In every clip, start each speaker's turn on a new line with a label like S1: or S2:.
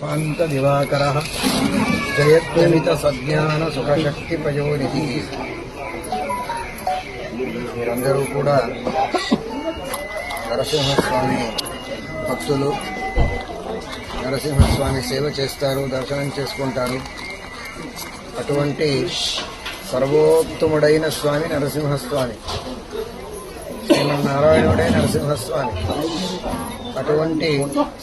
S1: పాంత దివాకర జయత్యమిత సజ్ఞాన సుఖశక్తి పయోనిధి. మీరందరూ కూడా నరసింహస్వామి భక్తులు, నరసింహస్వామి సేవ చేస్తారు, దర్శనం చేసుకుంటారు. అటువంటి సర్వోత్తముడైన స్వామి నరసింహస్వామి, శ్రీమన్నారాయణుడే నరసింహస్వామి. అటువంటి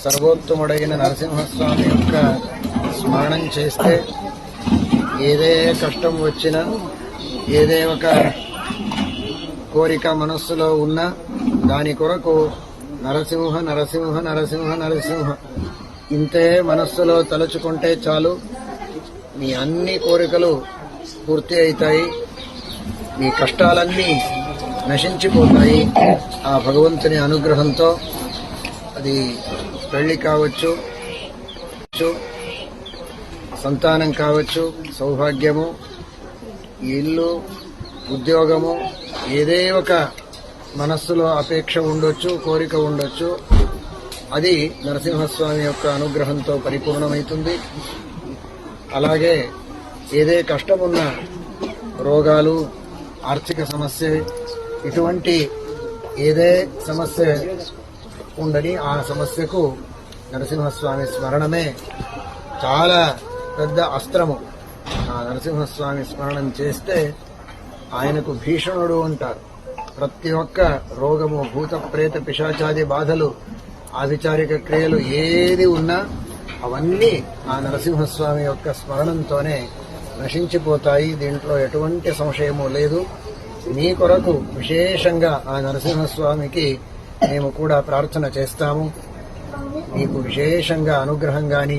S1: సర్వోత్తముడైన నరసింహస్వామి యొక్క స్మరణం చేస్తే ఏదే కష్టం వచ్చినా, ఏదే ఒక కోరిక మనస్సులో ఉన్నా దాని కొరకు నరసింహ నరసింహ నరసింహ నరసింహ ఇంతే మనస్సులో తలుచుకుంటే చాలు, మీ అన్ని కోరికలు పూర్తి అవుతాయి, మీ కష్టాలన్నీ నశించిపోతాయి. ఆ భగవంతుని అనుగ్రహంతో అది పెళ్లి కావచ్చు, సంతానం కావచ్చు, సౌభాగ్యము, ఇల్లు, ఉద్యోగము, ఏదే ఒక మనస్సులో అపేక్ష ఉండొచ్చు, కోరిక ఉండొచ్చు, అది నరసింహస్వామి యొక్క అనుగ్రహంతో పరిపూర్ణమవుతుంది. అలాగే ఏదే కష్టమున్న రోగాలు, ఆర్థిక సమస్య, ఇటువంటి ఏదే సమస్య ఉండని ఆ సమస్యకు నరసింహస్వామి స్మరణమే చాలా పెద్ద అస్త్రము. ఆ నరసింహస్వామి స్మరణం చేస్తే ఆయనకు భీషణుడు అంటారు. ప్రతి ఒక్క రోగము, భూత ప్రేత పిశాచాది బాధలు, ఆవిచారిక క్రియలు ఏది ఉన్నా అవన్నీ ఆ నరసింహస్వామి యొక్క స్మరణంతోనే నశించిపోతాయి. దీంట్లో ఎటువంటి సంశయము లేదు. మీ కొరకు విశేషంగా ఆ నరసింహస్వామికి మేము కూడా ప్రార్థన చేస్తాము. మీకు విశేషంగా అనుగ్రహం గాని